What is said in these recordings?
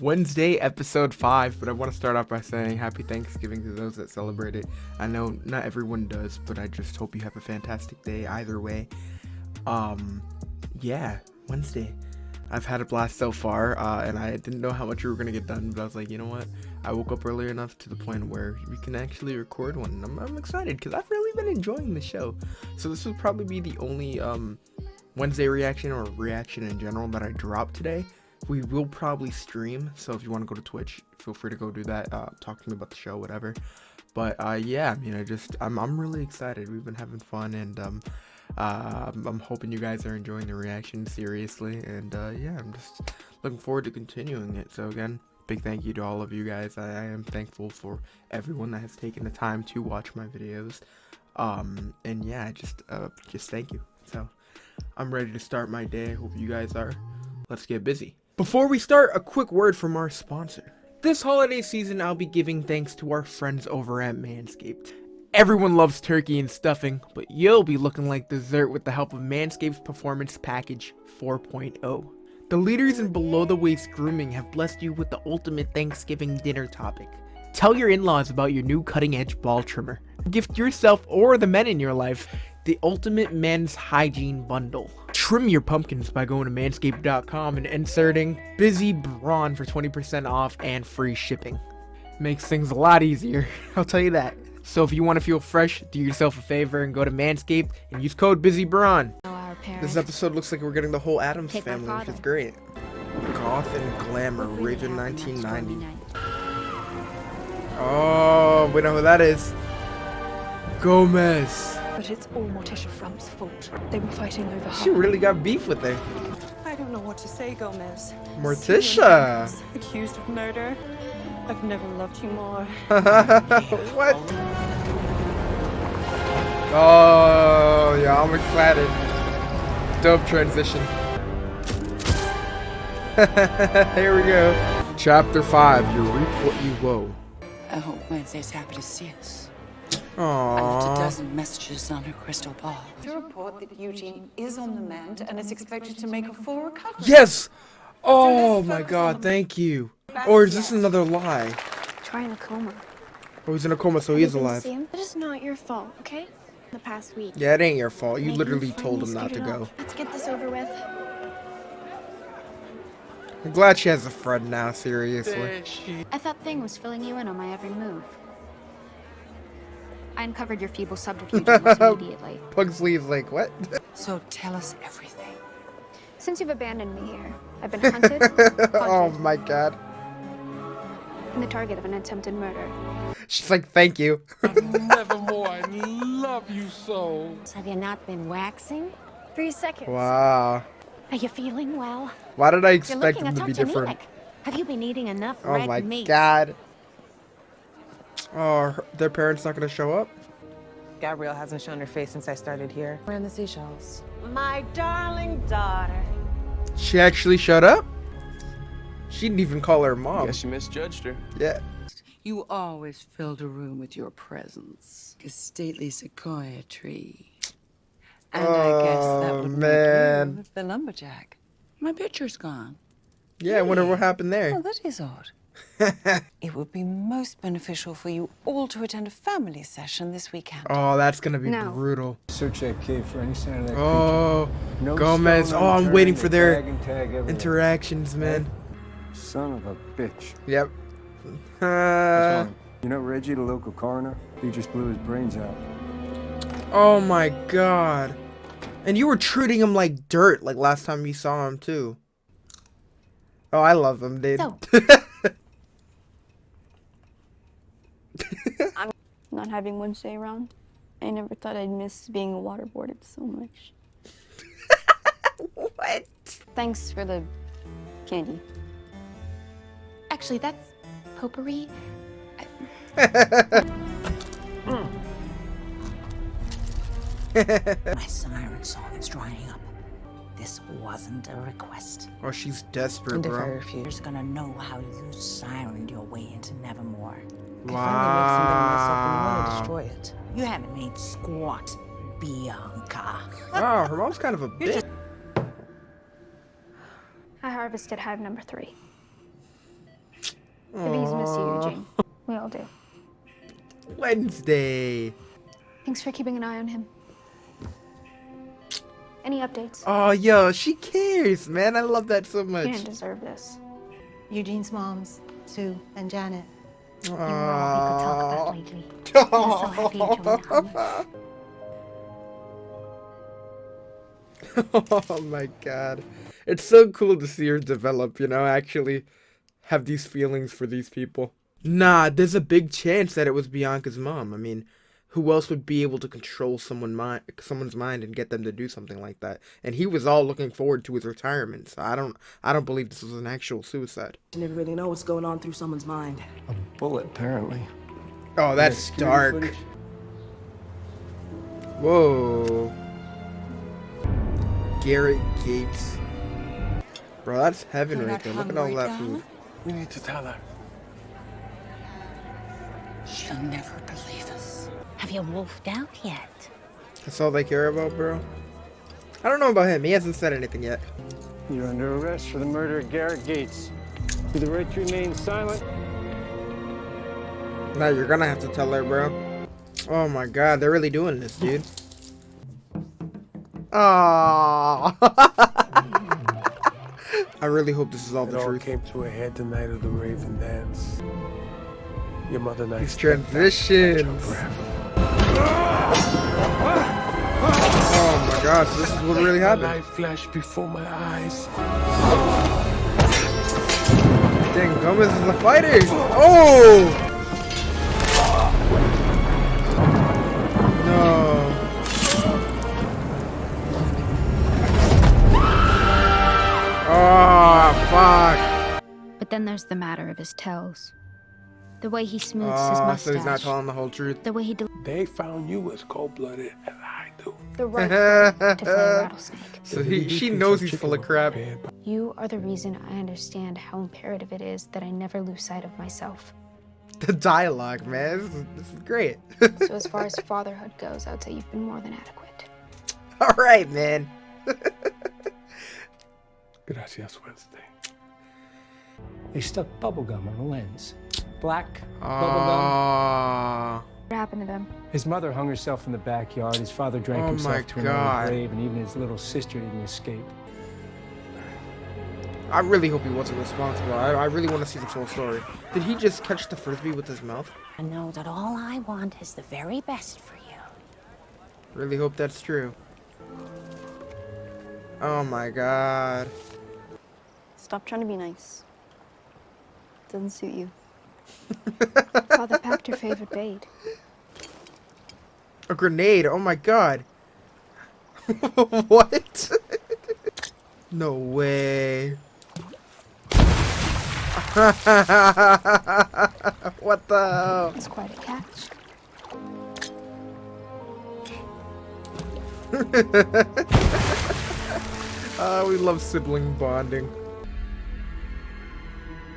Wednesday, episode 5, but I want to start off by saying happy Thanksgiving to those that celebrate it. I know not everyone does, but I just hope you have a fantastic day either way. Yeah, Wednesday. I've had a blast so far, and I didn't know how much we were going to get done, but I was like, you know what? I woke up early enough to the point where we can actually record one, and I'm excited because I've really been enjoying the show. So this will probably be the only Wednesday reaction or reaction in general that I drop today. We will probably stream, so if you want to go to Twitch, feel free to go do that. Talk to me about the show, whatever. But yeah, I mean, I'm really excited. We've been having fun, and I'm hoping you guys are enjoying the reaction seriously. And yeah, I'm just looking forward to continuing it. So again, big thank you to all of you guys. I am thankful for everyone that has taken the time to watch my videos. And yeah, just thank you. So I'm ready to start my day. I hope you guys are. Let's get busy. Before we start, a quick word from our sponsor. This holiday season, I'll be giving thanks to our friends over at Manscaped. Everyone loves turkey and stuffing, but you'll be looking like dessert with the help of Manscaped's Performance Package 4.0. The leaders in below-the-waist grooming have blessed you with the ultimate Thanksgiving dinner topic. Tell your in-laws about your new cutting-edge ball trimmer. Gift yourself or the men in your life the ultimate men's hygiene bundle. Trim your pumpkins by going to manscaped.com and inserting BIZZYBRON for 20% off and free shipping. Makes things a lot easier, I'll tell you that. So if you want to feel fresh, do yourself a favor and go to Manscaped and use code BIZZYBRON. This episode looks like we're getting the whole Addams family, which is great. Goth and Glamour, Raven 1990. Oh, we know who that is. Gomez. But it's all Morticia Frump's fault. They were fighting over her. She really got beef with her. I don't know what to say, Gomez. Morticia. Accused of murder. I've never loved you more. What? Oh, yeah, I'm excited. Dope transition. Here we go. Chapter 5, you reap what you woe. I hope Wednesday's happy to see us. I Aww. left a dozen messages on her crystal ball. To report that Eugene is on the mend and is expected to make a full recovery. Yes! Oh my god, thank you. Or is this another lie? Try in a coma. Oh, he's in a coma, so he is alive. It is not your fault, okay? The past week. Yeah, it ain't your fault. You Making literally told him friends, not to get it go. off. Let's get this over with. I'm glad she has a friend now, seriously. I thought Thing was filling you in on my every move. I uncovered your feeble subterfuge almost immediately. Pugsley's like, what? So tell us everything. Since you've abandoned me here, I've been hunted, Oh haunted, my god. and the target of an attempted murder. She's like, thank you. Nevermore, I love you so. Have you not been waxing? 3 seconds. Wow. Are you feeling well? Why did I You're expect looking him a to be touch different? anemic. Have you been eating enough Oh red my meat? god. Oh, their parents not gonna show up? Gabrielle hasn't shown her face since I started here. We're in the seashells. My darling daughter. She actually showed up? She didn't even call her mom. Guess you misjudged her. Yeah. You always filled a room with your presence. A stately sequoia tree. And I guess that would man. make you the lumberjack. My picture's gone. Yeah, I wonder what happened there. Oh, that is odd. It would be most beneficial for you all to attend a family session this weekend. Oh, that's gonna be No. brutal. Search that cave for any sign of that Oh, creature. No Gomez. stone Oh, I'm unturned, waiting they for their tag and tag everywhere. interactions, man. Son of a bitch. Yep. What's wrong? You know Reggie, the local coroner? He just blew his brains out. Oh my god. And you were treating him like dirt like last time you saw him too. Oh, I love him, dude. So. Not having Wednesday around, I never thought I'd miss being waterboarded so much. What? Thanks for the candy. Actually, that's potpourri. My siren song is drying up. This wasn't a request. Oh, she's desperate, And if I bro. refuse, You're gonna know how you sirened your way into Nevermore. I finally make something of myself and Wow. want to destroy it. You haven't made squat, Bianca. Wow, her mom's kind of a bitch. I harvested hive number 3. miss you, Eugene. We all do. Wednesday. Thanks for keeping an eye on him. Any updates? Oh, yo, she cares, man. I love that so You much. didn't deserve this. Eugene's moms, Sue and Janet. You were all we could talk about lately. I'm so happy you joined home. Oh my god. It's so cool to see her develop, you know, actually have these feelings for these people. Nah, there's a big chance that it was Bianca's mom. I mean, who else would be able to control someone's mind and get them to do something like that? And he was all looking forward to his retirement. So I don't believe this was an actual suicide. You never really know what's going on through someone's mind. A bullet, apparently. Oh, that's dark. Footage? Whoa. Garrett Gates. Bro, that's heaven You're right not there. Look at all hungry, that darling? food. We need to tell her. She'll never believe us. Have you wolfed out yet? That's all they care about, bro. I don't know about him. He hasn't said anything yet. You're under arrest for the murder of Garrett Gates. Do the right to remain silent? Now you're gonna have to tell her, bro. Oh my god, they're really doing this, dude. Aww. I really hope this is all It the all truth. came to a head the night of the Raven dance. Your mother and I These stepped back transitions. forever. Oh my gosh, this is what really My happened. life flashed before my eyes. Dang, Gomez is a fighter. Oh! No. Oh, fuck. But then there's the matter of his tells. The way he smooths his Oh, mustache. so he's not telling the whole truth. The way he They found you as cold-blooded as I do. The right foot to play rattlesnake. So she knows he's full of crap. You are the reason I understand how imperative it is that I never lose sight of myself. The dialogue, man. This is great. So as far as fatherhood goes, I would say you've been more than adequate. All right, man. Gracias, Wednesday. They stuck bubblegum on the lens. Black bubblegum. Ah. What happened to them? His mother hung herself in the backyard. His father drank Oh my himself to an God. old grave, and even his little sister didn't escape. I really hope he wasn't responsible. I really want to see the full story. Did he just catch the frisbee with his mouth? I know that all I want is the very best for you. Really hope that's true. Oh my god. Stop trying to be nice. Doesn't suit you. Father packed your favorite bait. A grenade. Oh my god. What? No way. What the hell? It's quite a catch. We love sibling bonding.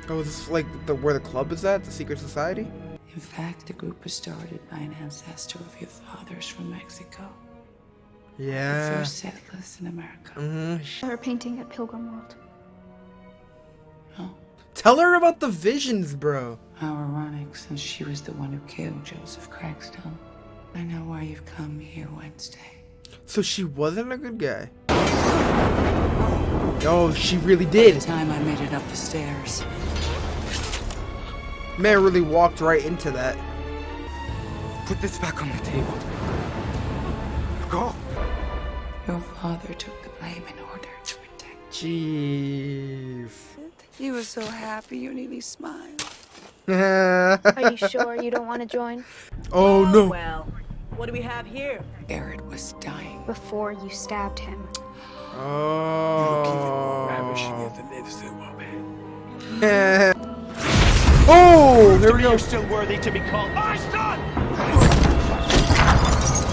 Oh, is this like where the club is at? The secret society? In fact, the group was started by an ancestor of your father's from Mexico. The Yeah. first settlers in America. Mm-hmm. Her painting at Pilgrim World. Oh, Tell her about the visions, bro. how ironic, since she was the one who killed Joseph Crackstone. I know why you've come here Wednesday. So she wasn't a good guy. Oh, she really The did. time I made it up the stairs. Man really walked right into that. Put this back on the table. Go. Your father took the blame in order to protect. Jeez. You were so happy you nearly smiled. Are you sure you don't want to join? Oh no. Well, what do we have here? Garrett was dying. Before you stabbed him. Oh. Ravishing as an innocent woman. Oh, there we go. Still worthy to be called my son.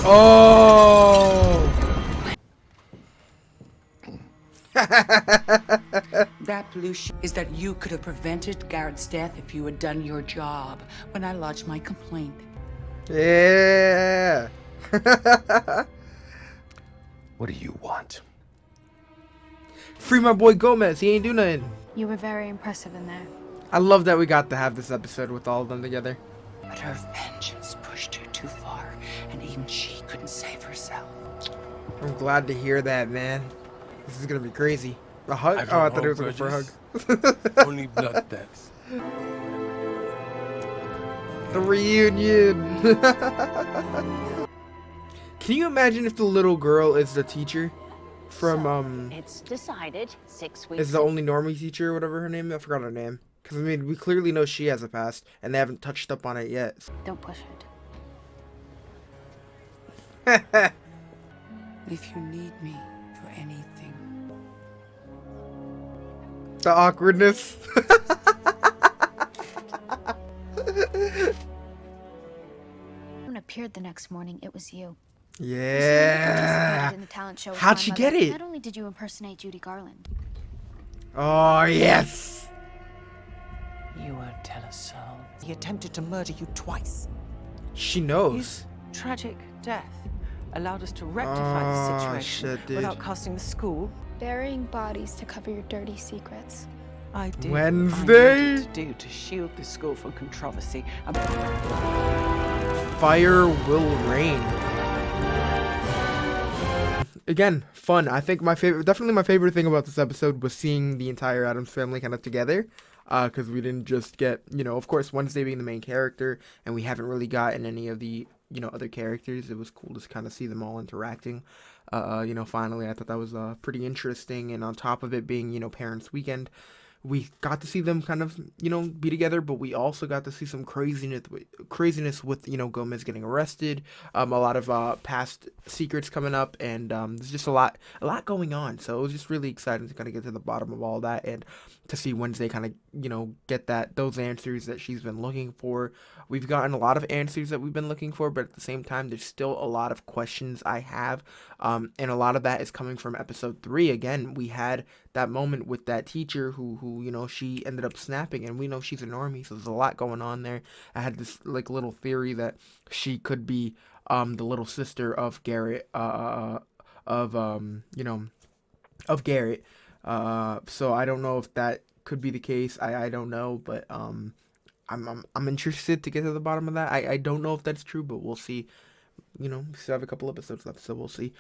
Oh. That pollution is that you could have prevented Garrett's death if you had done your job when I lodged my complaint. Yeah. What do you want? Free my boy Gomez. He ain't do nothing. You were very impressive in there. I love that we got to have this episode with all of them together. But her vengeance pushed her too far, and even she couldn't save herself. I'm glad to hear that, man. This is gonna be crazy. A hug? I Oh, I don't thought it was hold looking for a hug. grudges. Only blood debts. The reunion. Can you imagine if the little girl is the teacher from It's decided 6 weeks. is the only normie teacher or whatever her name is? I forgot her name. Because I mean, we clearly know she has a past, and they haven't touched up on it yet. Don't push it. If you need me for anything. The awkwardness. When it appeared the next morning, it was you. Yeah. In the talent show with How'd my she mother. get it? Not only did you impersonate Judy Garland. Oh, yes. You won't tell a soul. He attempted to murder you twice. She knows. His tragic death allowed us to rectify the situation shit, dude. without costing the school. Burying bodies to cover your dirty secrets. I did Wednesday? what I needed to do to shield the school from controversy. Fire will rain. Again, fun. I think definitely my favorite thing about this episode was seeing the entire Addams family kind of together. Because we didn't just get, of course, Wednesday being the main character, and we haven't really gotten any of the, other characters. It was cool to kind of see them all interacting. Finally, I thought that was pretty interesting. And on top of it being, Parents' Weekend, we got to see them kind of, be together, but we also got to see some craziness with, Gomez getting arrested, a lot of past secrets coming up, and there's just a lot going on. So it was just really exciting to kind of get to the bottom of all that and to see Wednesday kind of, get those answers that she's been looking for. We've gotten a lot of answers that we've been looking for, but at the same time, there's still a lot of questions I have, and a lot of that is coming from episode 3. Again, we had that moment with that teacher who she ended up snapping, and we know she's a normie, so there's a lot going on there. I had this little theory that she could be the little sister of Garrett, of Garrett. So I don't know if that could be the case. I don't know, but I'm interested to get to the bottom of that. I don't know if that's true, but we'll see. We still have a couple episodes left, so we'll see.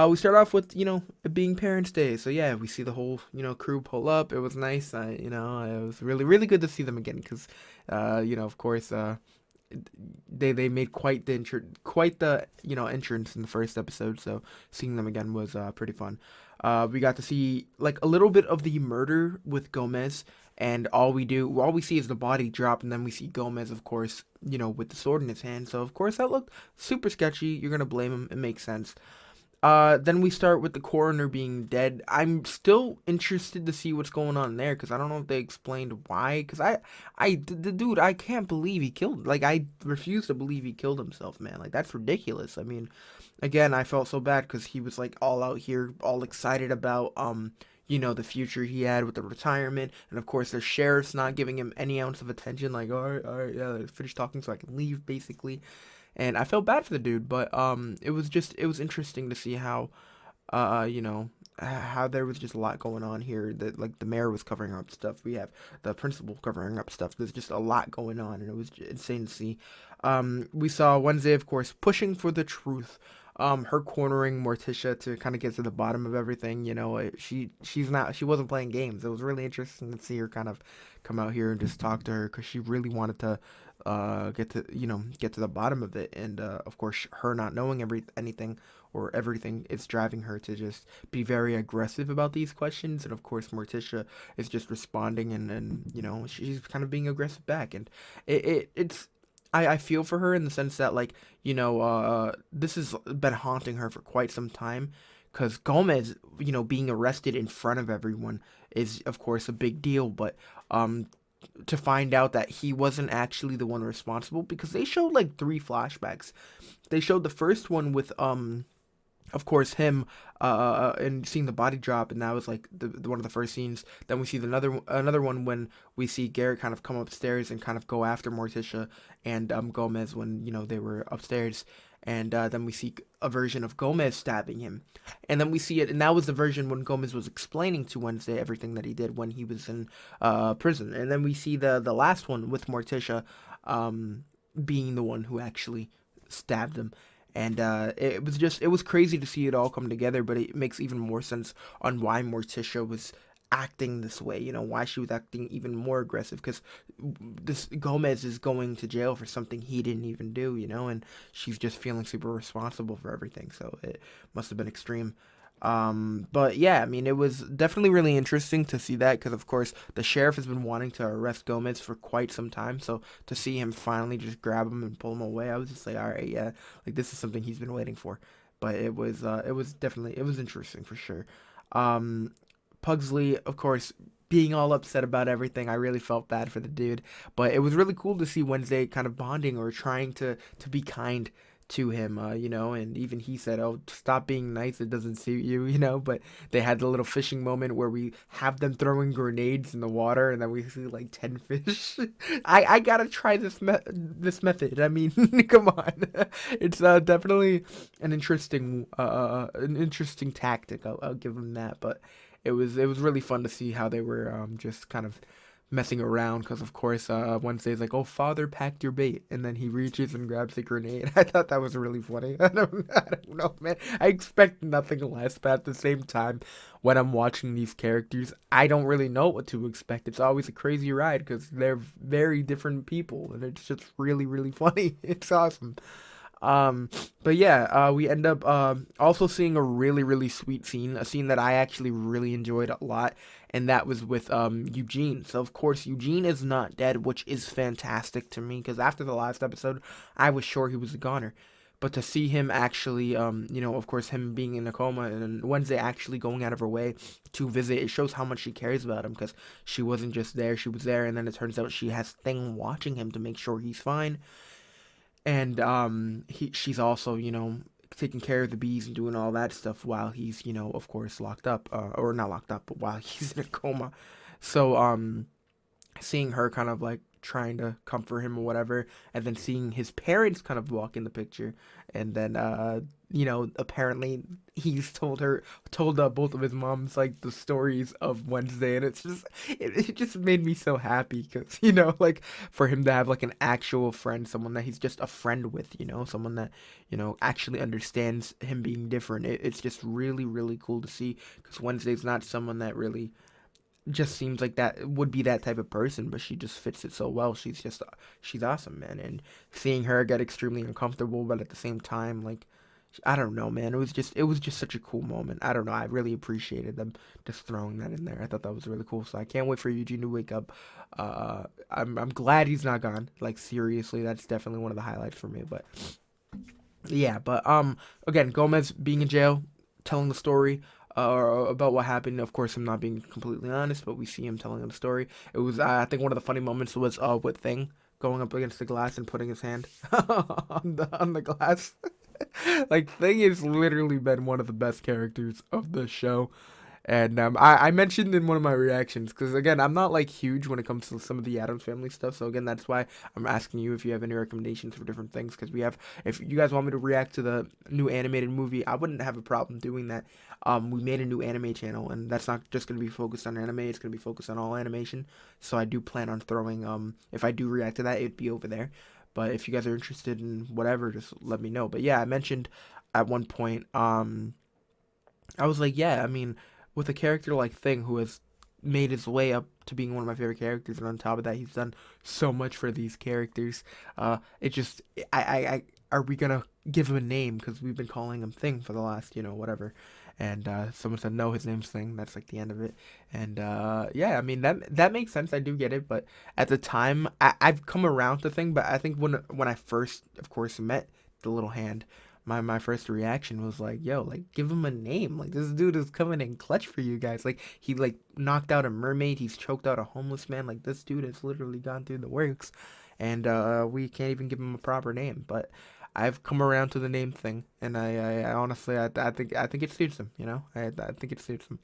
We start off with, it being Parents' Day. So yeah, we see the whole, crew pull up. It was nice. It was really, really good to see them again because, of course, they made quite the entrance in the first episode. So seeing them again was pretty fun. We got to see a little bit of the murder with Gomez, and all we see is the body drop, and then we see Gomez, of course, with the sword in his hand. So of course that looked super sketchy. You're gonna blame him. It makes sense. Then we start with the coroner being dead. I'm still interested to see what's going on there because I don't know if they explained why. Because the dude, I can't believe he killed. I refuse to believe he killed himself, man. That's ridiculous. I mean, again, I felt so bad because he was all out here, all excited about the future he had with the retirement, and of course the sheriff's not giving him any ounce of attention. All right, yeah, finish talking so I can leave, basically. And I felt bad for the dude, but it was interesting to see how, how there was just a lot going on here. That the mayor was covering up stuff. We have the principal covering up stuff. There's just a lot going on, and it was insane to see. We saw Wednesday, of course, pushing for the truth. Her cornering Morticia to kind of get to the bottom of everything. She wasn't playing games. It was really interesting to see her kind of come out here and just talk to her because she really wanted to get to the bottom of it. And of course, her not knowing everything is driving her to just be very aggressive about these questions. And of course, Morticia is just responding and she's kind of being aggressive back. And it's I feel for her in the sense that this has been haunting her for quite some time, because Gomez, being arrested in front of everyone is of course a big deal, but to find out that he wasn't actually the one responsible, because they showed 3 flashbacks. They showed the first one with of course, him and seeing the body drop, and that was like the one of the first scenes. Then we see another one when we see Garrett kind of come upstairs and kind of go after Morticia and Gomez when they were upstairs, and then we see a version of Gomez stabbing him, and then we see it, and that was the version when Gomez was explaining to Wednesday everything that he did when he was in prison, and then we see the last one with Morticia being the one who actually stabbed him. And it was crazy to see it all come together, but it makes even more sense on why Morticia was acting this way, why she was acting even more aggressive, because this Gomez is going to jail for something he didn't even do, and she's just feeling super responsible for everything, so it must have been extreme. But yeah, I mean, it was definitely really interesting to see that, because of course the sheriff has been wanting to arrest Gomez for quite some time, so to see him finally just grab him and pull him away, I was just like, all right, yeah, like this is something he's been waiting for. But it was interesting for sure. Pugsley, of course, being all upset about everything, I really felt bad for the dude, but it was really cool to see Wednesday kind of bonding or trying to be kind to him, and even he said, oh, stop being nice, it doesn't suit you, but they had the little fishing moment where we have them throwing grenades in the water, and then we see like 10 fish. I gotta try this method, I mean, come on. It's definitely an interesting tactic, I'll give them that, but it was really fun to see how they were just kind of messing around, because of course Wednesday's like, oh, father packed your bait, and then he reaches and grabs the grenade. I thought that was really funny. I don't know, man, I expect nothing less, but at the same time, when I'm watching these characters, I don't really know what to expect. It's always a crazy ride because they're very different people, and it's just really, really funny. It's awesome. But yeah, we end up also seeing a really, really sweet scene, a scene that I actually really enjoyed a lot, and that was with Eugene. So of course Eugene is not dead, which is fantastic to me, because after the last episode I was sure he was a goner, but to see him actually of course him being in a coma and Wednesday actually going out of her way to visit, it shows how much she cares about him, because she wasn't just there, she was there, and then it turns out she has Thing watching him to make sure he's fine. And she's also, taking care of the bees and doing all that stuff while he's, of course, locked up, or not locked up, but while he's in a coma. So seeing her kind of like trying to comfort him or whatever, and then seeing his parents kind of walk in the picture, and then apparently he's told both of his moms like the stories of Wednesday, and it just made me so happy, because like for him to have like an actual friend, someone that he's just a friend with, someone that actually understands him being different. It's just really, really cool to see, because Wednesday's not someone that really just seems like that would be that type of person, but she just fits it so well. She's awesome, man. And seeing her get extremely uncomfortable, but at the same time, like, I don't know, man, it was just such a cool moment. I don't know, I really appreciated them just throwing that in there. I thought that was really cool, so I can't wait for Eugene to wake up. I'm glad he's not gone, like, seriously, that's definitely one of the highlights for me. But yeah, but again, Gomez being in jail, telling the story about what happened. Of course, I'm not being completely honest, but we see him telling the story. It was, I think one of the funny moments was with Thing going up against the glass and putting his hand on the glass. Like, Thing has literally been one of the best characters of the show. And I mentioned in one of my reactions, because again, I'm not like huge when it comes to some of the Addams Family stuff, so again, that's why I'm asking you if you have any recommendations for different things, because if you guys want me to react to the new animated movie, I wouldn't have a problem doing that. We made a new anime channel, and that's not just going to be focused on anime, it's going to be focused on all animation, so I do plan on throwing, if I do react to that, it'd be over there. But if you guys are interested in whatever, just let me know. But yeah, I mentioned at one point, I was like, yeah, I mean, with a character like Thing, who has made his way up to being one of my favorite characters, and on top of that, he's done so much for these characters. It just, are we gonna give him a name? Because we've been calling him Thing for the last, whatever. And someone said, no, his name's Thing. That's like the end of it. And yeah, I mean, that makes sense. I do get it. But at the time, I've come around to Thing. But I think when I first, of course, met the little hand, my first reaction was like, yo, like, give him a name. Like, this dude is coming in clutch for you guys. Like, he like knocked out a mermaid, he's choked out a homeless man. Like, this dude has literally gone through the works, and we can't even give him a proper name. But I've come around to the name thing, and I honestly, I think it suits him. I think it suits him.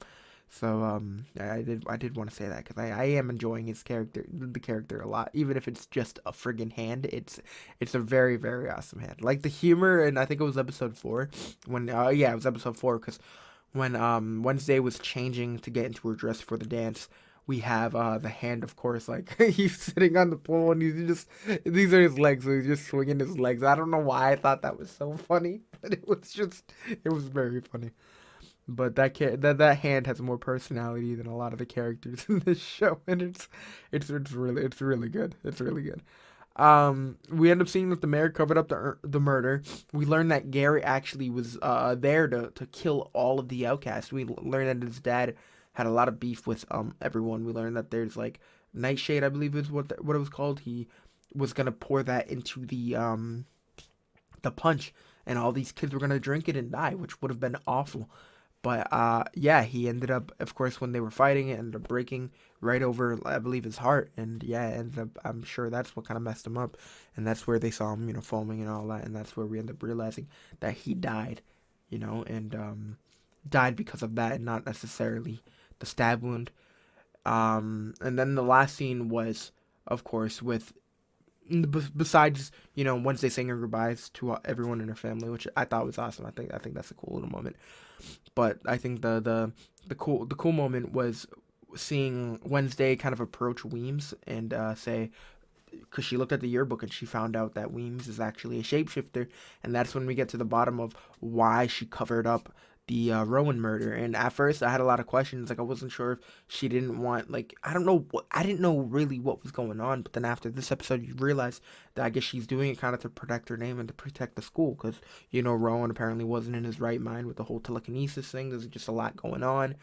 So I did want to say that because I am enjoying the character a lot, even if it's just a friggin' hand. It's a very, very awesome hand. Like the humor, and I think it was episode 4 when yeah, it was episode 4 because when Wednesday was changing to get into her dress for the dance. We have the hand, of course, like he's sitting on the pole and these are his legs, so he's just swinging his legs. I don't know why I thought that was so funny, but it was very funny. But that hand has more personality than a lot of the characters in this show, and it's really good. It's really good. We end up seeing that the mayor covered up the murder. We learn that Gary actually was there to kill all of the outcasts. We learn that his dad had a lot of beef with everyone. We learned that there's like nightshade, I believe is what it was called. He was gonna pour that into the punch, and all these kids were gonna drink it and die, which would have been awful. But yeah, he ended up, of course, when they were fighting, it ended up breaking right over, I believe, his heart, and yeah, it ended up, I'm sure that's what kind of messed him up, and that's where they saw him, foaming and all that, and that's where we end up realizing that he died, and died because of that, and not necessarily the stab wound. And then the last scene was, of course, with besides Wednesday saying her goodbyes to everyone in her family, which I thought was awesome. I think that's a cool little moment. But I think the cool moment was seeing Wednesday kind of approach Weems and say, because she looked at the yearbook and she found out that Weems is actually a shapeshifter, and that's when we get to the bottom of why she covered up the Rowan murder. And at first I had a lot of questions, like I wasn't sure if she didn't want, like, I didn't know really what was going on, but then after this episode you realize that I guess she's doing it kind of to protect her name and to protect the school, because Rowan apparently wasn't in his right mind with the whole telekinesis thing. There's just a lot going on.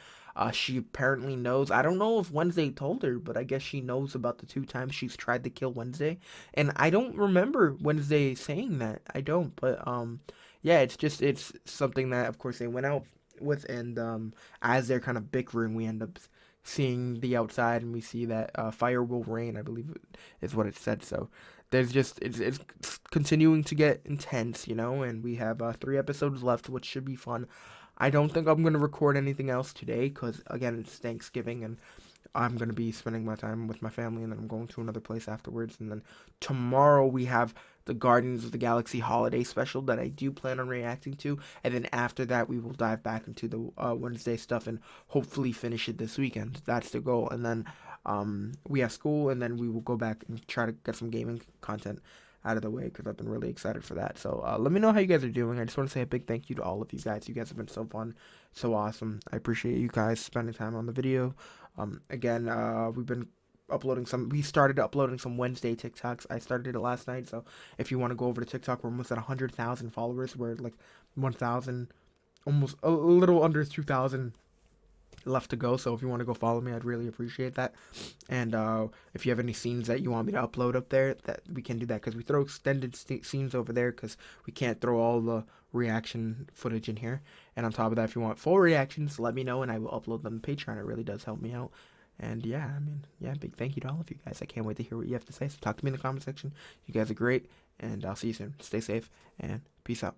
She apparently knows, I don't know if Wednesday told her, but I guess she knows about the 2 times she's tried to kill Wednesday, and I don't remember Wednesday saying that. I don't, but yeah, it's something that, of course, they went out with, and as they're kind of bickering, we end up seeing the outside, and we see that fire will rain, I believe is what it said. So there's just, it's continuing to get intense, and we have 3 episodes left, which should be fun. I don't think I'm going to record anything else today, because, again, it's Thanksgiving, and I'm going to be spending my time with my family, and then I'm going to another place afterwards. And then tomorrow we have the Guardians of the Galaxy holiday special that I do plan on reacting to. And then after that, we will dive back into the Wednesday stuff and hopefully finish it this weekend. That's the goal. And then we have school, and then we will go back and try to get some gaming content out of the way, because I've been really excited for that. So let me know how you guys are doing. I just want to say a big thank you to all of you guys. You guys have been so fun, so awesome. I appreciate you guys spending time on the video. Again, we've been uploading we started uploading some Wednesday TikToks. I started it last night, so if you want to go over to TikTok, we're almost at 100,000 followers. We're like 1,000, almost a little under 2,000 left to go. So if you want to go follow me, I'd really appreciate that. And if you have any scenes that you want me to upload up there, that we can do that, because we throw extended scenes over there, because we can't throw all the reaction footage in here. And on top of that, if you want full reactions, let me know and I will upload them to Patreon. It really does help me out. And yeah, I mean, yeah, big thank you to all of you guys. I can't wait to hear what you have to say. So talk to me in the comment section. You guys are great, and I'll see you soon. Stay safe and peace out.